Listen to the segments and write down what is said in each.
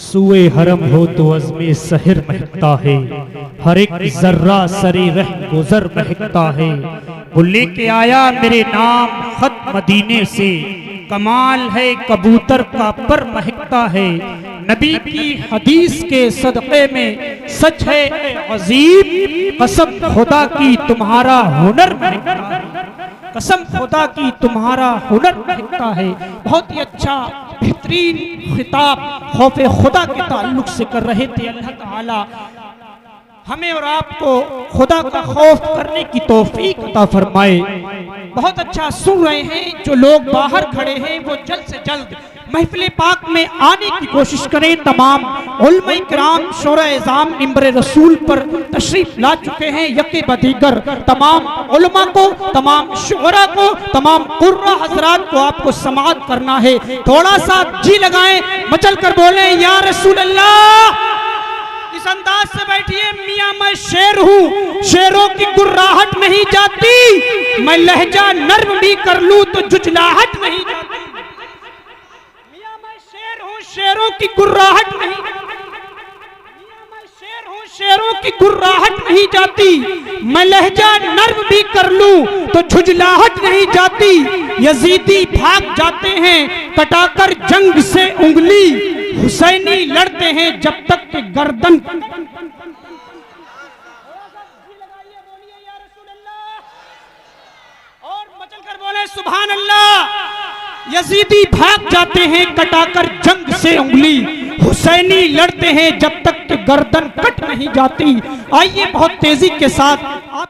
सुए हरम हो तो अज़्मे सहर महकता है, हर एक जर्रा सरे रह गुजर महकता है। वो लेके आया मेरे नाम खत मदीने से, कमाल है कबूतर का पर महकता है। नबी की हदीस के सदक़े में सच है अजीब, कसम खुदा की तुम्हारा हुनर महकता है, कसम खुदा की तुम्हारा हुनर महकता है। बहुत ही अच्छा बेहतरीन खिताब खौफे खुदा के ताल्लुक से कर रहे थे। अल्लाह ताला हमें और आपको खुदा का खौफ करने की तौफीक अता फरमाए। बहुत अच्छा सुन रहे हैं, जो लोग बाहर खड़े हैं वो जल्द से जल्द महफिल पाक में आने की कोशिश करें। तमाम उलमा इकराम शोरा-ए-इज़ाम मिंबर रसूल पर तशरीफ ला चुके हैं। यके बदीगर तमाम उलमा को, तमाम शोरा को, तमाम कुर्रा हजरात को आपको समाअत करना है। थोड़ा सा जी लगाएं, मचल कर बोले या रसूल अल्लाह। इस अंदाज से बैठिए, मियाँ मैं शेर हूँ, शेरों की गुर्राहट नहीं जाती, मैं लहजा नर्म भी कर लूँ तो जुजलाहट नहीं जाती। मियाँ मैं शेर हूँ, शेरों की गुर्राहट नहीं, मियाँ मैं शेर हूँ, शेरों की गुर्राहट नहीं जाती, मैं लहजा नर्म भी कर लूँ तो झुझलाहट नहीं जाती। यजीदी भाग जाते हैं कटाकर जंग से उंगली, हुसैनी लड़ते हैं जब तक कि गर्दन। और मचल कर बोले सुभान अल्लाह। यजीदी भाग जाते हैं कटाकर जंग से उंगली, हुसैनी लड़ते हैं जब तक कि गर्दन कट नहीं जाती। आइए बहुत तेजी के साथ आप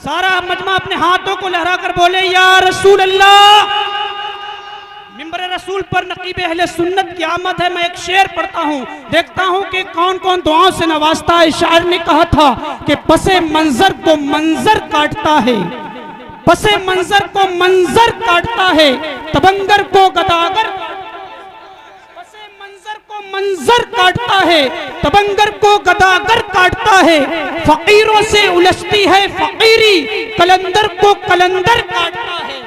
सारा मजमा अपने हाथों को लहरा कर बोले या रसूल अल्लाह। मिंबर रसूल पर नकीब अहले सुन्नत की आमद है। मैं एक शेर पढ़ता हूँ, देखता हूँ कि कौन कौन दुआओं से नवाजता है। शायर ने कहा था कि पसे मंजर को मंजर काटता है, पसे मंजर को मंजर काटता है, तबंगर को गदागर, पसे मंजर को मंजर काटता है, तबंगर को गदागर काटता है। फकीरों से उलझती है फकीरी, कलंदर को कलंदर काटता है।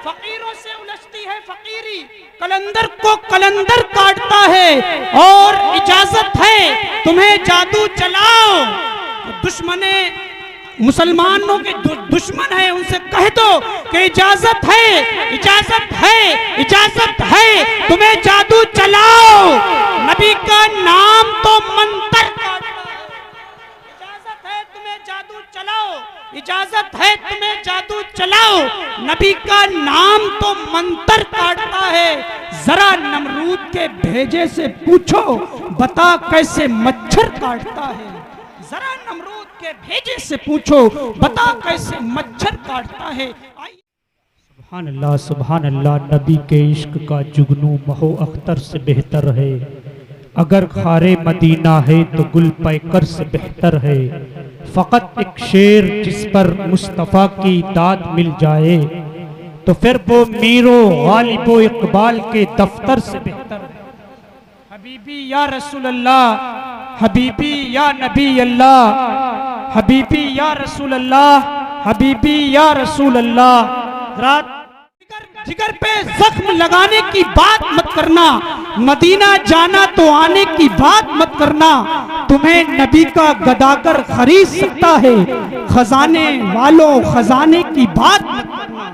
फकीरों से उलझती है फकीरी, कलंदर को कलंदर काटता है। और इजाजत है तुम्हें जादू चलाओ, दुश्मने मुसलमानों के दुश्मन है उनसे कह दो कि इजाजत है, इजाजत है, इजाजत है तुम्हें जादू चलाओ। नबी का नाम तो मंत्र काटता है, इजाजत है तुम्हें जादू चलाओ, इजाजत है तुम्हें जादू चलाओ। नबी का नाम तो मंत्र काटता है। जरा नमरूद के भेजे से पूछो बता कैसे मच्छर काटता है। जरा नमरूद के भेजे से पूछो बता कैसे मच्छर काटता है। सुभान अल्लाह, सुभान अल्लाह। नबी के इश्क का जुगनू महो अख्तर से बेहतर है, अगर खारे मदीना है तो गुल पैकर से बेहतर है। फ़कत एक शेर जिस पर मुस्तफ़ा की दाद मिल जाए तो फिर वो मीरो गालिबो इकबाल के दफ्तर से बेहतर है। हबीबी या रसूल अल्लाह, हबीबी या नबी अल्लाह, हबीबी या रसूल अल्लाह, हबीबी या रसूल अल्लाह। रात जिगर पे जख्म लगाने की बात मत करना, मदीना जाना तो आने की बात मत करना। तुम्हें नबी का गदागर खरीद सकता है, खजाने वालों खजाने की बात मत करना।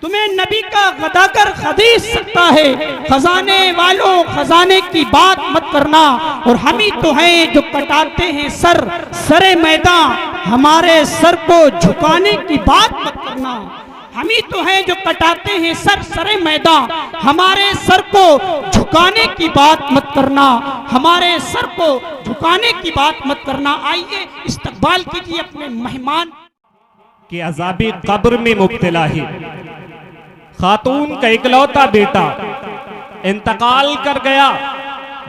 तुम्हें नबी का गदागर खरीद सकता है, खजाने वालों खजाने की बात मत करना। और हम ही तो हैं जो कटाते हैं सर सरे मैदान, हमारे सर को झुकाने की बात मत करना। हम ही तो हैं जो कटाते हैं सर सरे मैदान, हमारे सर को झुकाने की बात मत करना, हमारे सर को झुकाने की बात मत करना। आइए इस्तकबाल कीजिए अपने मेहमान कि अज़ाबे कब्र में मुब्तला है। खातून का इकलौता बेटा इंतकाल कर गया,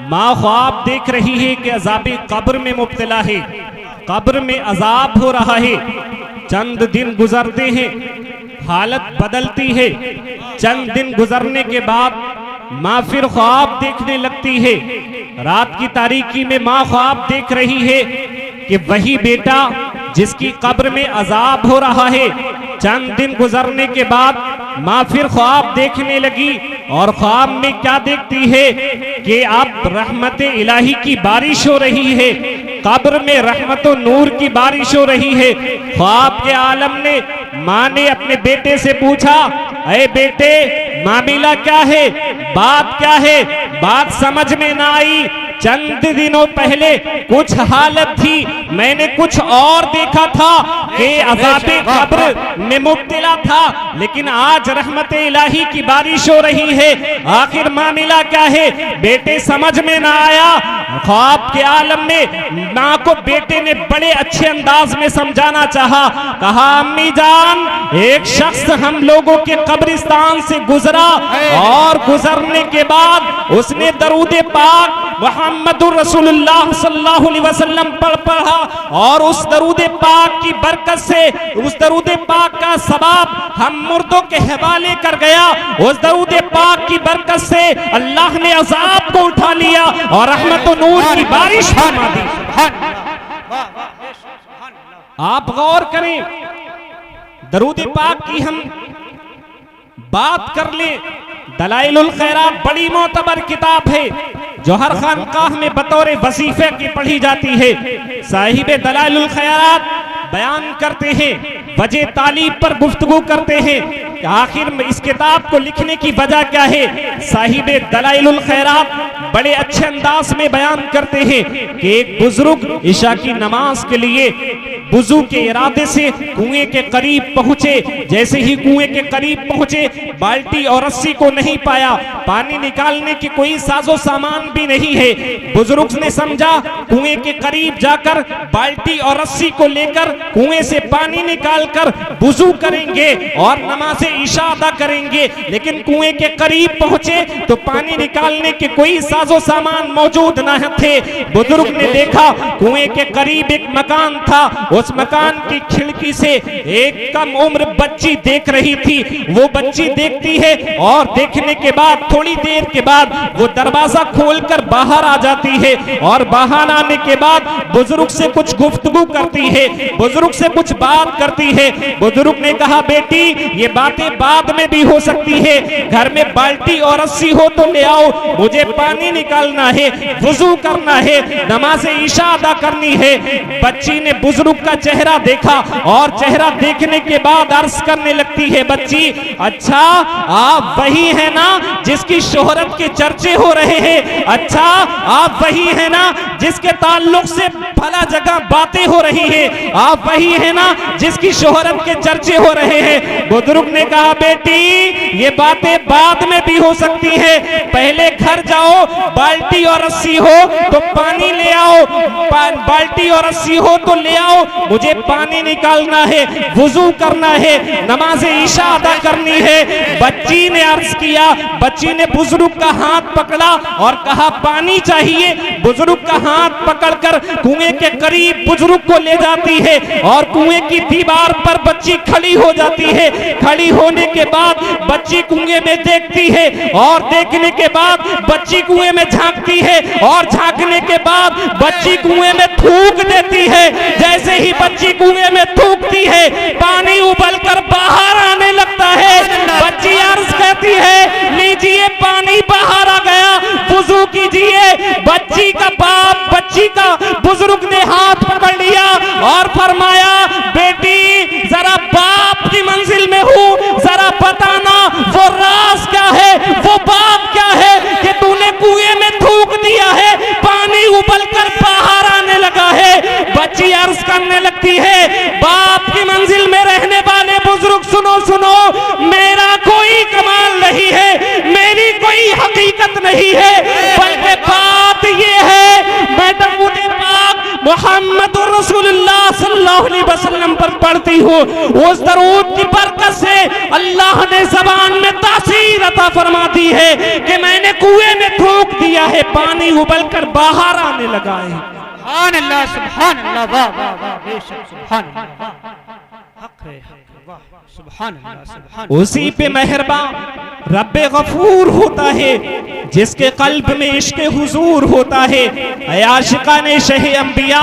माँ ख्वाब देख रही है कि अज़ाबे कब्र में मुब्तला है, कब्र में अजाब हो रहा है। चंद दिन गुजरते हैं, हालत बदलती है। चंद दिन गुजरने के बाद माँ फिर ख्वाब देखने लगती है। रात की तारीकी में माँ ख्वाब देख रही है कि वही बेटा जिसकी कब्र में अजाब हो रहा है। चंद दिन गुजरने के बाद माँ फिर ख्वाब देखने लगी और ख्वाब में क्या देखती है कि अब रहमत इलाही की बारिश हो रही है, कब्र में रहमत और नूर की बारिश हो रही है। ख्वाब के आलम ने माँ ने अपने बेटे से पूछा, अरे बेटे मामला क्या है, बात क्या है? बात समझ में ना आई। चंद दिनों पहले कुछ हालत थी, मैंने कुछ और देखा था कि अज़ाबे कब्र में मुब्तला था, लेकिन आज रहमत इलाही की बारिश हो रही है। आखिर मामला क्या है? बेटे समझ में ना आया। ख्वाब के आलम में माँ को बेटे ने बड़े अच्छे अंदाज में समझाना चाहा। कहा, अम्मी जान, एक शख्स हम लोगों के कब्रिस्तान से गुजरा और गुजरने के बाद उसने दरूद पाक मुहम्मदुर रसूलुल्लाह सल्लल्लाहु अलैहि वसल्लम पढ़ा और उस दरूद पाक की बरकत से, उस दरूद पाक का सवाब हम मुर्दों के हवाले कर गया। उस दरूद पाक की बरकत से अल्लाह ने अजाब को उठा लिया और रहमत और नूर की बारिश फरमा दी। आप गौर करें, दरूद पाक की हम बात कर ले, दलाइलुल खैरात बड़ी मोतबर किताब है जो हर खानकाह में बतौर वजीफे की पढ़ी जाती है। साहिब दलाइलुल खैरात बयान करते हैं, वजह तालीब पर गुफ्तगू करते हैं कि आखिर में इस किताब को लिखने की वजह क्या है। साहिब दलाइलुल खैरात बड़े अच्छे अंदाज में बयान करते हैं कि एक बुजुर्ग इशा की नमाज के लिए वुजू के इरादे से कुएं के करीब पहुंचे। जैसे ही कुएं के करीब पहुंचे, बाल्टी और रस्सी को नहीं पाया, पानी निकालने की कोई साजो सामान भी नहीं है। बुजुर्ग ने समझा कुएं के करीब जाकर बाल्टी और रस्सी को लेकर कुएं से पानी निकालकर वुजू करेंगे और नमाज़े इशा अदा करेंगे। लेकिन कुएं के करीब पहुंचे तो पानी निकालने के कोई साजो सामान मौजूद न थे। बुजुर्ग ने देखा कुएं के करीब एक मकान था, उस मकान की खिड़की से एक कम उम्र बच्ची देख रही थी। वो बच्ची देखती है और देखने के बाद थोड़ी देर के बाद वो दरवाजा खोलकर बाहर आ जाती है और बाहर आने के बाद बुजुर्ग से कुछ गुफ्तगू करती है, बुजुर्ग से कुछ बात करती है। बुजुर्ग ने कहा, बेटी ये बातें बाद में भी हो सकती है, घर में बाल्टी और रस्सी हो तो ले आओ, मुझे पानी निकालना है, वुजू करना है, नमाज ईशा अदा करनी है। बच्ची ने बुजुर्ग का चेहरा देखा और चेहरा देखने के बाद अर्ज करने लगती है, बच्ची अच्छा आप वही है ना जिसकी शोहरत के चर्चे हो रहे हैं? अच्छा आप वही है ना जिसके ताल्लुक से भला जगह बातें हो रही है? आप वही है ना जिसकी शोहरत के चर्चे हो रहे हैं? बुजुर्ग ने कहा, बेटी ये बातें बाद में भी हो सकती है, पहले घर जाओ, बाल्टी और रस्सी हो तो पानी ले आओ, बाल्टी और रस्सी हो तो ले आओ, मुझे पानी निकालना है, वुजू करना है, नमाज ईशा अदा करनी है। बच्ची ने अर्ज किया, बच्ची ने बुजुर्ग का हाथ पकड़ा और कहा पानी चाहिए। बुजुर्ग का हाथ पकड़कर कुएं के करीब बुजुर्ग को ले जाती है और कुएं की दीवार पर बच्ची खड़ी हो जाती है। खड़ी होने के बाद बच्ची कुएं में देखती है और देखने के बाद बच्ची कुएं में झांकती है और झांकने के बाद बच्ची कुएं में थूक देती है। जैसे ही बच्ची कुएं में थूकती है पानी उबलकर बाहर आने लगता है। बच्ची अर्ज कहती है, लीजिए पानी बाहर आ गया, वुजू कीजिए। बच्ची का बाप, बच्ची का बुजुर्ग ने हाथ पकड़ लिया और फरमाया, बेटी जरा बाप की मंजिल में हूँ, जरा बताना वो राज क्या है, वो बाप क्या है कि तूने कुएं में थूक दिया है, पानी उबलकर बाहर आने लगा है। बच्ची अर्ज करने लगती है, बाप की मंजिल में रहने वाले बुजुर्ग सुनो सुनो, मेरा कोई कमाल नहीं है, मेरी कोई हकीकत नहीं है, बल्कि बात ये है मैं दरूद पाक मुहम्मदुर रसूलुल्लाह सल्लल्लाहु अलैहि वसल्लम पर पढ़ती हूँ। उस दरूद की बरकत से अल्लाह ने ज़बान में तासीर अता फरमा दी है कि मैंने कुएं में थूक दिया है, पानी उबलकर बाहर आने लगा है। सुभान अल्लाह, सुभान अल्लाह, वाह वाह वाह, बेशक सुभान अल्लाह, हक है, वाह सुभान अल्लाह, सुभान। उसी पे मेहरबान रब्बे गफूर होता है जिसके कल्ब में इश्क़ हुजूर होता है। आशिकाने शह अंबिया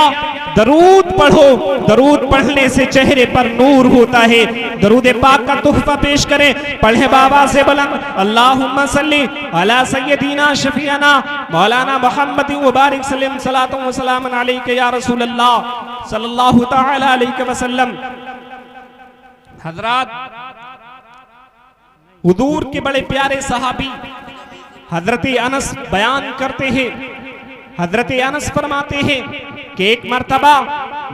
दरूद पढ़ो, दरूद पढ़ने से चेहरे पर नूर होता है। दरूद पाक का तोहफा पेश करें, पढ़े बाबा से बुलंद अल्लाहुम्मा सल्ली अला सय्यदीना शफीअना मौलाना मुहम्मद व बारिक सल्लम सलातु व सलामन अलैका या रसूल अल्लाह सल्लल्लाहु तआला अलैहि वसल्लम। हजरात, हुजूर के बड़े प्यारे सहाबी हजरत अनस बयान करते हैं, हजरत अनस फरमाते हैं कि एक मर्तबा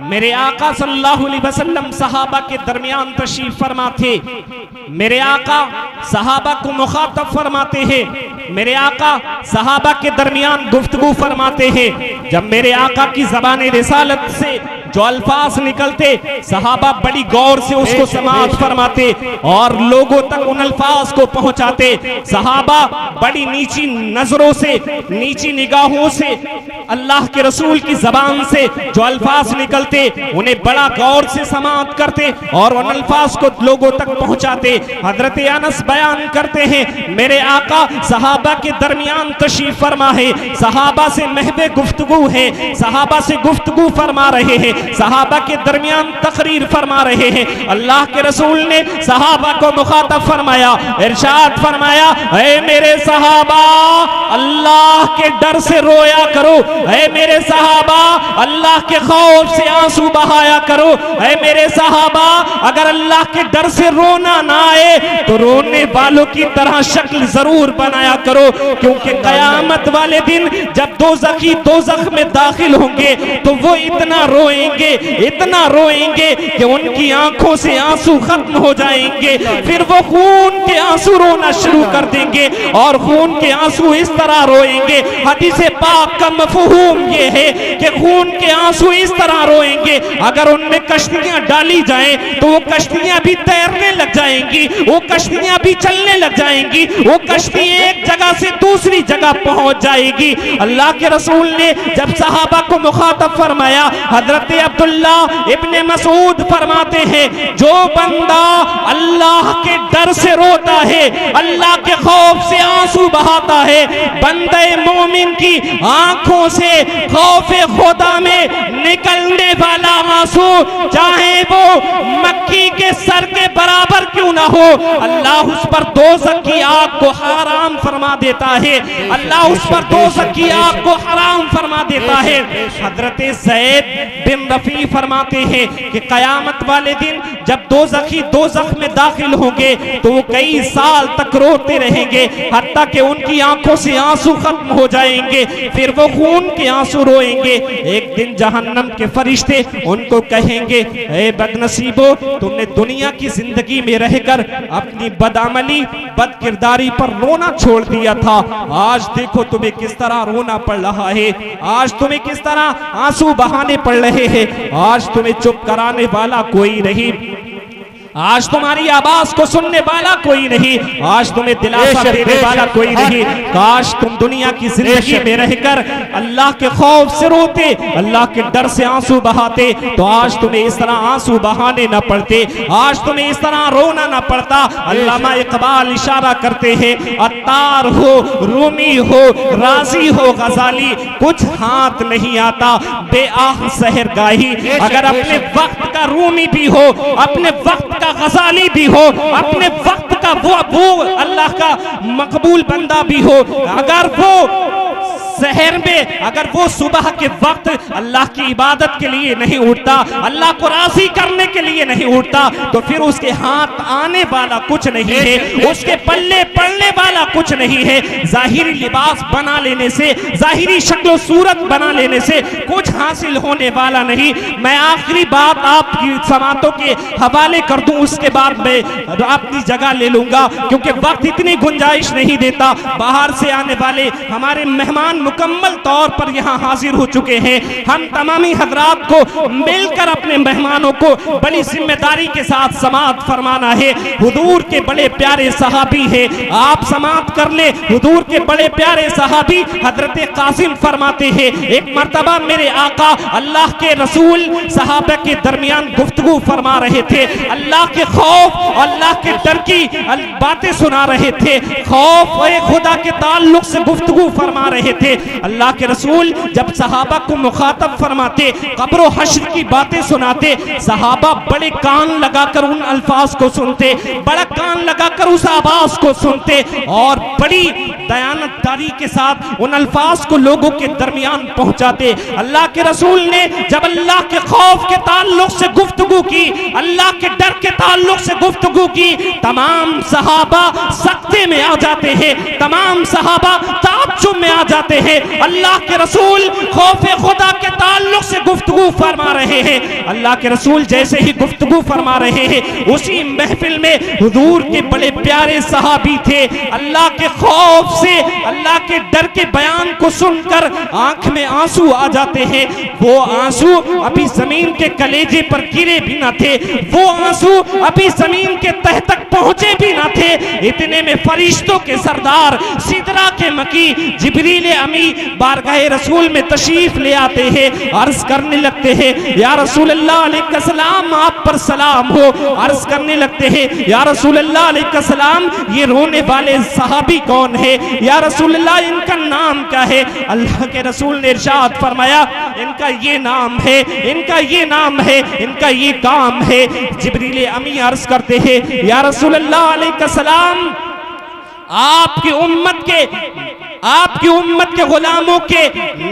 मेरे आका सल्लल्लाहु अलैहि वसल्लम सहाबा के दरमियान तशरीफ फरमा थे। मेरे आका सहाबा को मुखातब फरमाते हैं, मेरे आका सहाबा के दरमियान गुफ्तगू फरमाते हैं। जब मेरे आका की ज़बान रिसालत से जो अल्फाज निकलते, सहाबा बड़ी गौर से उसको समाअत फरमाते और लोगों तक उन अल्फाज को पहुंचाते। सहाबा बड़ी नीची नजरों से, नीची निगाहों से अल्लाह के रसूल की जबान से जो अल्फाज निकलते उन्हें बड़ा गौर से समाअत करते और उन अल्फाज को लोगों तक पहुंचाते। हजरत अनस बयान करते हैं, मेरे आका सहाबा के दरमियान तशरीफ फरमा है, सहाबा से महबे गुफ्तगू है, सहाबा से गुफ्तगू फरमा रहे हैं, सहाबा के दरमियान तकरीर फरमा रहे हैं। अल्लाह के रसूल ने सहाबा को मुखातब फरमाया, इरशाद फरमाया, ऐ मेरे सहाबा अल्लाह के डर से रोया करो, ऐ मेरे सहाबा अल्लाह के खौफ से आंसू बहाया करो, ऐ मेरे सहाबा अगर अल्लाह के डर से रोना ना आए तो रोने वालों की तरह शक्ल जरूर बनाया करो, क्योंकि कयामत वाले दिन जब दोज़खी दोज़ख में दाखिल होंगे तो वो इतना रोएंगे, इतना रोएंगे कि उनकी आंखों से आंसू खत्म हो जाएंगे। फिर वो खून के आंसू रोना शुरू कर देंगे और खून के आंसू इस तरह रोएंगे। हदीस पाक का मफहूम ये है कि खून के आंसू इस तरह रोएंगे, अगर उनमें कश्तियां डाली जाएं तो वो कश्तियां भी तैरने लग जाएंगी, वो कश्तियां भी चलने लग जाएंगी, वो कश्ती एक जगह से दूसरी जगह पहुंच जाएगी। अल्लाह के रसूल ने जब सहाबा को मुखातब फरमाया, हजरत अब्दुल्ला इब्ने मसूद फरमाते हैं, जो बंदा अल्लाह के डर से रोता है, अल्लाह के खौफ से आंसू बहाता है, बंदे मोमिन की आंखों से खौफे खुदा में निकलने वाला आंसू चाहे वो मक्की के सर के बराबर क्यों ना हो, अल्लाह उस पर दोज़ख की आग को हराम फरमा देता है, अल्लाह उस पर दोज़ख की आग को हराम फरमा देता है। हजरत ज़ैद बिन रफ़ी फरमाते हैं कि कयामत वाले दिन जब दोज़खी दोज़ख में दाखिल होंगे तो वो कई साल तक रोते रहेंगे, हत्ता कि उनकी आंखों से आंसू खत्म हो जाएंगे, फिर वो खून के आंसू रोएंगे। एक दिन जहन्नम के फरिश्ते उनको कहेंगे, ए बदनसीबो, तुमने दुनिया की जिंदगी में रहकर अपनी बदअमली बदकिरदारी पर रोना छोड़ दिया था, आज देखो तुम्हें किस तरह रोना पड़ रहा है, आज तुम्हें किस तरह आंसू बहाने पड़ रहे हैं, आज तुम्हें चुप कराने वाला कोई नहीं, आज तुम्हारी आवाज को सुनने वाला कोई नहीं, आज तुम्हें दिलासा देने वाला कोई नहीं। काश तुम दुनिया की जिंदगी में रहकर अल्लाह के खौफ से रोते, अल्लाह के डर से आंसू बहाते, तो आज तुम्हें इस तरह आंसू बहाने न पड़ते, आज तुम्हें इस तरह रोना न पड़ता। अल्लामा इकबाल इशारा करते हैं, अत्तार हो, रूमी हो, राजी हो, गजाली, कुछ हाथ नहीं आता बेआह सहरगाही। अगर अपने वक्त का रूमी भी हो, अपने वक्त गजाली भी हो, अपने वक्त का वो अल्लाह का मकबूल बंदा भी हो, अगर वो शहर में, अगर वो सुबह के वक्त अल्लाह की इबादत के लिए नहीं उठता, अल्लाह को राजी करने के लिए नहीं उठता, तो फिर उसके हाथ आने वाला कुछ नहीं है, उसके पल्ले पड़ने वाला कुछ नहीं है। जाहिरी लिबास बना लेने से, जाहिरी शक्ल सूरत बना लेने से कुछ हासिल होने वाला नहीं। मैं आखिरी बात आपकी समातों के हवाले कर दूं, उसके बाद मैं अपनी जगह ले लूंगा, क्योंकि वक्त इतनी गुंजाइश नहीं देता। बाहर से आने वाले हमारे मेहमान मुकम्मल तौर पर यहाँ हाजिर हो चुके हैं। हम तमामी हजरात को मिलकर अपने मेहमानों को बड़ी जिम्मेदारी के साथ समाअत फरमाना है। हुजूर के बड़े प्यारे सहाबी है, आप समाअत कर ले। हुजूर के बड़े प्यारे सहाबी हजरत कासिम फरमाते हैं, एक मर्तबा मेरे आका अल्लाह के रसूल सहाबा के दरमियान गुफ्तगू फरमा रहे थे, अल्लाह के खौफ, अल्लाह के डर की बातें सुना रहे थे, खौफ और खुदा के ताल्लुक से गुफ्तगू फरमा रहे थे। अल्लाह के रसूल जब सहाबा को मुखातब फरमाते, कब्र हश्र की बातें सुनाते, सहाबा बड़े कान लगाकर उन अल्फाज को सुनते, बड़ा कान लगाकर उस आवाज को सुनते और बड़ी दयानतदारी के साथ उन अल्फाज को लोगों के दरमियान पहुंचाते। अल्लाह के रसूल ने जब अल्लाह के खौफ के ताल्लुक से गुफ्तगू की, अल्लाह के डर के ताल्लुक से गुफ्तगू की, तमाम सहाबा सकते में आ जाते हैं, तमाम सहाबा ताज्जुब में आ जाते हैं। अल्लाह के रसूल खौफ खुदा के ताल्लुक से गुफ्तगू फरमा रहे हैं। अल्लाह के रसूल जैसे ही गुफ्तगू फरमा रहे हैं, उसी महफिल में हुजूर के बड़े प्यारे सहाबी थे। अल्लाह के खौफ से, अल्लाह के डर के बयान को सुनकर आंख में आंसू आ जाते हैं। वो आंसू अभी जमीन के कलेजे पर गिरे भी ना थे, वो आंसू अभी जमीन के तह तक पहुंचे भी ना थे। इतने में फरिश्तों के सरदार सिदरा के मकी जिब्रील अमी बारगाह रसूल में तशरीफ ले आते हैं, अर्ज करने लगते हैं, या रसूल अल्लाह अलैहि सलाम, आप पर सलाम हो। अर्ज करने लगते हैं, या रसूल अल्लाह अलैहि सलाम, ये रोने वाले सहाबी कौन है? या रसूल अल्लाह, इनका नाम क्या है? अल्लाह के रसूल ने इरशाद फरमाया, इनका ये नाम है, इनका ये नाम है, इनका ये काम है। जिब्रील अमी अर्ज करते हैं, या रसूल अल्लाह अलैहि सलाम, आपकी उम्मत के गुलामों के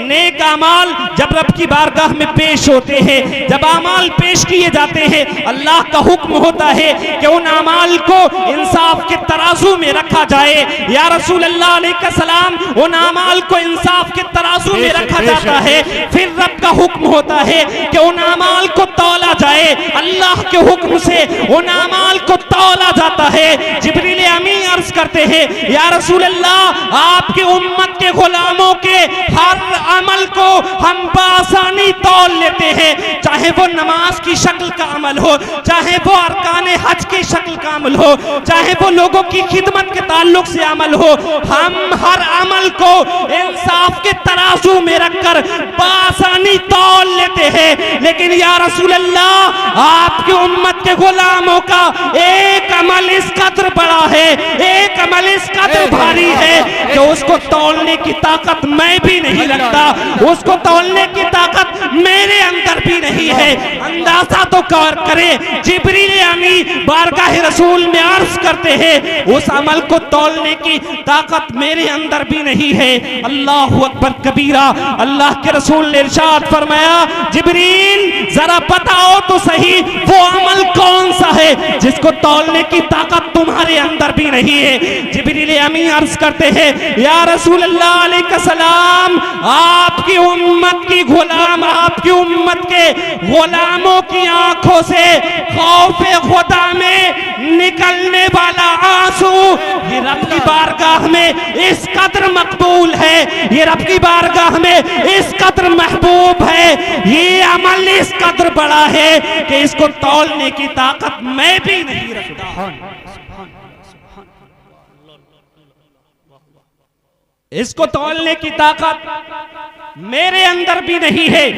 नेक अमाल जब रब की बारगाह में पेश होते हैं, जब अमाल पेश किए जाते हैं, अल्लाह का हुक्म होता है कि उन अमाल को इंसाफ के तराजू में रखा जाए। या रसूल अल्लाह अलैहि सलाम, उन अमाल को इंसाफ के तराजू में रखा जाता है। फिर रब का हुक्म होता है कि उन अमाल को तौला जाए। अल्लाह के हुक्म से उन अमाल को तौला जाता है। जिब्रील अमी अर्ज करते हैं, या रसूल अल्लाह, आपकी उम्मत के गुलामों के हर अमल को हम बासानी तौल लेते हैं, चाहे वो नमाज की शक्ल का अमल हो, चाहे वो अरकाने हज की शक्ल का अमल हो, चाहे वो लोगों की खिदमत के ताल्लुक से अमल हो, हम हर अमल को इंसाफ के तराजू में रखकर बासानी तौल लेते हैं। लेकिन या रसूल अल्लाह, आपकी उम्मत के गुलामों का एक अमल इस कदर बड़ा है, एक अमल इस कदर भारी है कि उसको तौलने की ताकत मैं भी नहीं रखता, उसको तौलने की ताकत मेरे अंदर भी नहीं है। अंदाजा तो करें, जिब्रील अमी बारगाह रसूल में अर्ज करते हैं, उस अमल को तौलने की ताकत मेरे अंदर भी नहीं है। अल्लाहु अकबर कबीरा। अल्लाह के रसूल ने इरशाद फरमाया, जिब्रील जरा बताओ तो सही वो अमल कौन सा है जिसको तौलने की ताकत तुम्हारे अंदर भी नहीं है। जिब्रील अमी अर्ज करते हैं, या रसूल अल्लाह अलैहि सलाम, आपकी उम्मत की गुलाम, आपकी उम्मत के गुलामों की आंखों से खौफे खुदा में निकलने वाला आंसू ये रब की बारगाह में इस कदर मकबूल है, ये रब की बारगाह में इस कदर महबूब है, ये अमल इस कदर बड़ा है कि इसको तौलने की ताकत मैं भी नहीं रखता, इसको तौलने की ताकत मेरे अंदर भी नहीं है।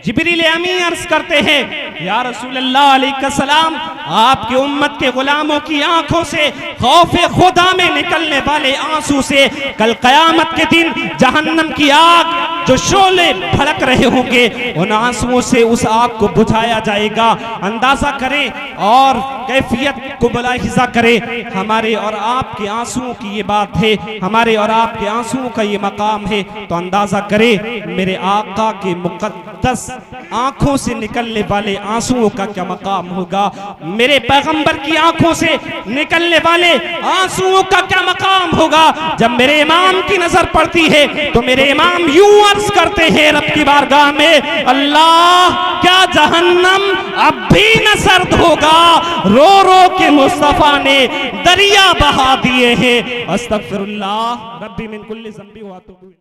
जिब्रील अमी अर्ज करते हैं, या रसूल अल्लाह अलैहि सलाम, आपकी उम्मत के गुलामों की आंखों से खौफे खुदा में निकलने वाले आंसू से कल कयामत के दिन जहन्नम की आग जो शोले भड़क रहे होंगे, उन आंसुओं से उस आग को बुझाया जाएगा। अंदाजा करें और कैफियत को मुलाहिजा करें। हमारे और आपके आंसुओं की ये बात है, हमारे और आपके आंसुओं का ये मकाम है, तो अंदाजा करें मेरे आका के मुकद्दस आंखों से निकलने वाले आंसुओं का क्या मकाम होगा, मेरे पैगंबर की आंखों से निकलने वाले आंसुओं का क्या मकाम होगा। जब मेरे इमाम की नजर पड़ती है तो मेरे इमाम यूं अर्ज करते हैं रब की बारगाह में, अल्लाह क्या जहन्नम अब भी न सर्द होगा, रो रो के मुस्तफा ने दरिया बहा दिए हैं। अस्तगफिरुल्लाह रब्बी मिन कुल्ली ज़ंबी व अतूबु।